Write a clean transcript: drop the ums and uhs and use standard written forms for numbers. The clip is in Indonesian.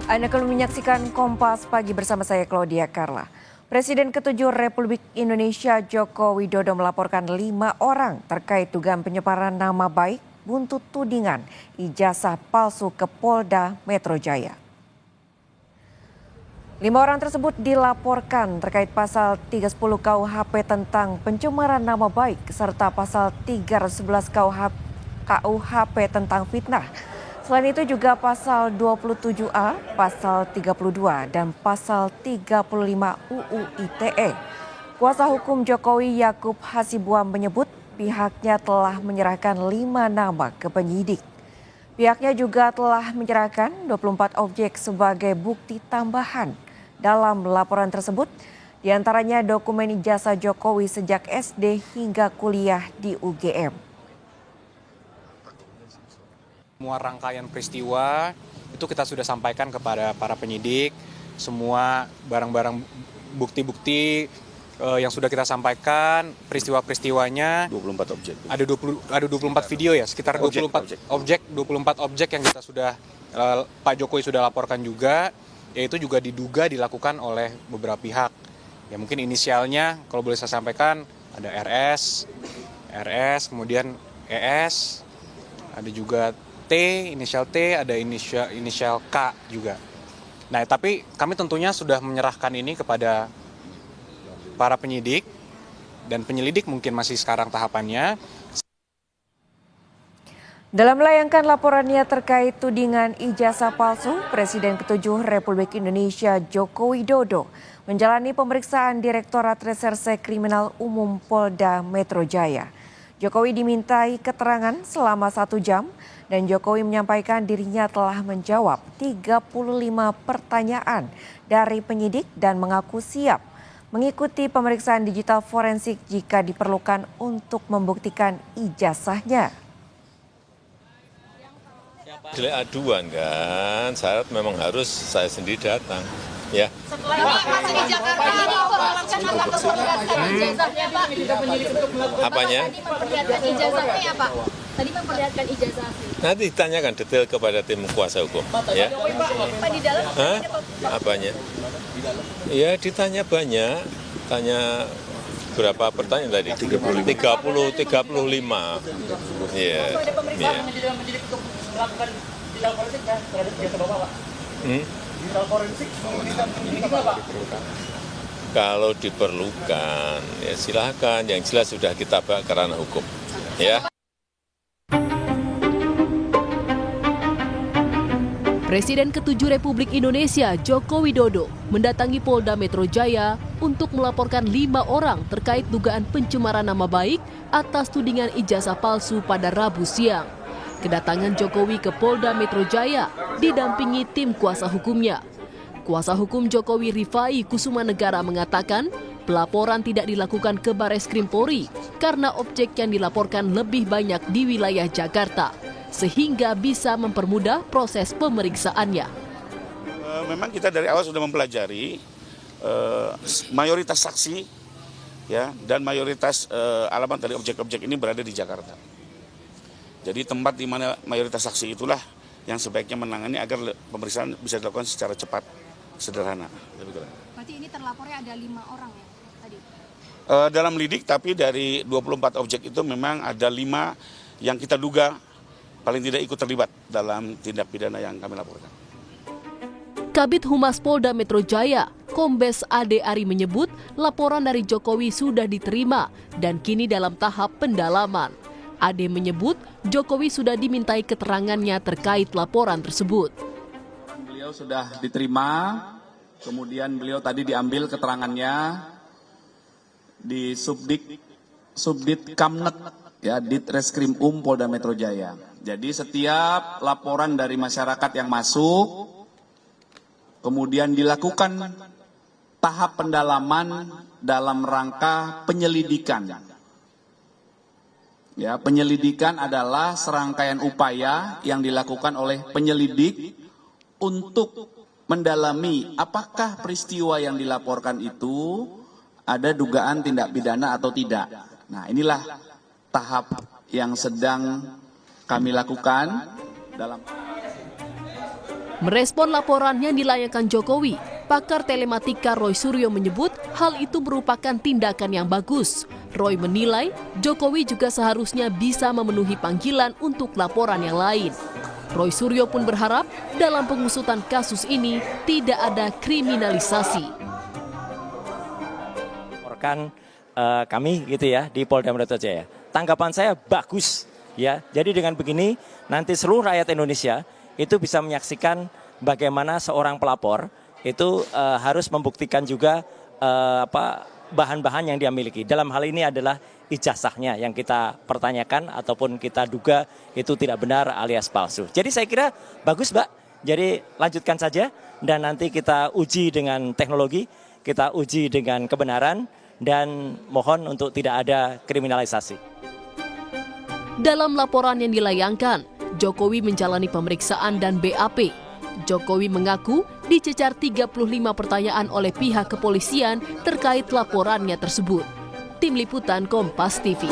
Anda akan menyaksikan Kompas Pagi bersama saya Claudia Carla. Presiden ke-7 Republik Indonesia Joko Widodo melaporkan 5 orang terkait dugaan penyebaran nama baik buntut tudingan ijazah palsu ke Polda Metro Jaya. 5 orang tersebut dilaporkan terkait pasal 310 KUHP tentang pencemaran nama baik serta pasal 311 KUHP tentang fitnah. Selain itu juga pasal 27A, pasal 32, dan pasal 35 UU ITE. Kuasa hukum Jokowi Yakub Hasibuan menyebut pihaknya telah menyerahkan 5 nama ke penyidik. Pihaknya juga telah menyerahkan 24 objek sebagai bukti tambahan. Dalam laporan tersebut, diantaranya dokumen ijazah Jokowi sejak SD hingga kuliah di UGM. Semua rangkaian peristiwa itu kita sudah sampaikan kepada para penyidik, semua barang-barang bukti-bukti yang sudah kita sampaikan, peristiwa-peristiwanya 24 objek. Ada 24 video ya, sekitar 24 objek yang kita sudah Pak Jokowi sudah laporkan juga, yaitu juga diduga dilakukan oleh beberapa pihak. Ya mungkin inisialnya kalau boleh saya sampaikan ada RS, kemudian ES, ada juga T, inisial T, ada inisial K juga. Nah, tapi kami tentunya sudah menyerahkan ini kepada para penyidik dan penyelidik mungkin masih sekarang tahapannya. Dalam melayangkan laporannya terkait tudingan ijazah palsu, Presiden ke-7 Republik Indonesia Joko Widodo menjalani pemeriksaan Direktorat Reserse Kriminal Umum Polda Metro Jaya. Jokowi dimintai keterangan selama 1 jam dan Jokowi menyampaikan dirinya telah menjawab 35 pertanyaan dari penyidik dan mengaku siap mengikuti pemeriksaan digital forensik jika diperlukan untuk membuktikan ijazahnya. Delik aduan kan, syarat memang harus saya sendiri datang. Ya. Setelah ini di Jakarta dilaporkan akan memperlihatkan ijazahnya, Pak. Apanya? Tadi memperlihatkan ijazahnya ya, Pak. Tadi memperlihatkan ijazah. Nanti ditanyakan detail kepada tim kuasa hukum. Ya. Pak di dalam. Hah? Apanya? Ya ditanya banyak, tanya berapa pertanyaan tadi? 35. Iya. Ada pemeriksaan Ya. untuk melakukan digital forensik ya terhadap ijazah Bapak, Pak. Digital forensik ini Bapak. Kalau diperlukan, ya silakan. Yang jelas sudah kita bawa ke ranah hukum. Ya. Presiden ke-7 Republik Indonesia Joko Widodo mendatangi Polda Metro Jaya untuk melaporkan 5 orang terkait dugaan pencemaran nama baik atas tudingan ijazah palsu pada Rabu siang. Kedatangan Jokowi ke Polda Metro Jaya didampingi tim kuasa hukumnya. Kuasa hukum Jokowi Rifai Kusumanegara mengatakan pelaporan tidak dilakukan ke Bareskrim Polri karena objek yang dilaporkan lebih banyak di wilayah Jakarta, sehingga bisa mempermudah proses pemeriksaannya. Memang kita dari awal sudah mempelajari mayoritas saksi ya dan mayoritas alamat dari objek-objek ini berada di Jakarta. Jadi tempat di mana mayoritas saksi itulah yang sebaiknya menangani agar pemeriksaan bisa dilakukan secara cepat, sederhana. Berarti ini terlapornya ada 5 orang ya tadi? Dalam lidik, tapi dari 24 objek itu memang ada 5 yang kita duga paling tidak ikut terlibat dalam tindak pidana yang kami laporkan. Kabid Humas Polda Metro Jaya, Kombes Ade Ari menyebut laporan dari Jokowi sudah diterima dan kini dalam tahap pendalaman. Ade menyebut Jokowi sudah dimintai keterangannya terkait laporan tersebut. Beliau sudah diterima, kemudian beliau tadi diambil keterangannya di Subdit Kamnet, ya, Ditreskrim Polda Metro Jaya. Jadi setiap laporan dari masyarakat yang masuk, kemudian dilakukan tahap pendalaman dalam rangka penyelidikan. Ya, penyelidikan adalah serangkaian upaya yang dilakukan oleh penyelidik untuk mendalami apakah peristiwa yang dilaporkan itu ada dugaan tindak pidana atau tidak. Nah, inilah tahap yang sedang kami lakukan dalam Merespon laporan yang dilayangkan Jokowi, pakar telematika Roy Suryo menyebut hal itu merupakan tindakan yang bagus. Roy menilai Jokowi juga seharusnya bisa memenuhi panggilan untuk laporan yang lain. Roy Suryo pun berharap dalam pengusutan kasus ini tidak ada kriminalisasi. Laporkan kami gitu ya di Polda Metro Jaya. Tanggapan saya bagus ya. Jadi dengan begini nanti seluruh rakyat Indonesia itu bisa menyaksikan bagaimana seorang pelapor itu harus membuktikan juga bahan-bahan yang dia miliki. Dalam hal ini adalah ijazahnya yang kita pertanyakan ataupun kita duga itu tidak benar alias palsu. Jadi saya kira bagus, Mbak. Jadi lanjutkan saja dan nanti kita uji dengan teknologi, kita uji dengan kebenaran dan mohon untuk tidak ada kriminalisasi. Dalam laporan yang dilayangkan, Jokowi menjalani pemeriksaan dan BAP. Jokowi mengaku dicecar 35 pertanyaan oleh pihak kepolisian terkait laporannya tersebut. Tim Liputan Kompas TV.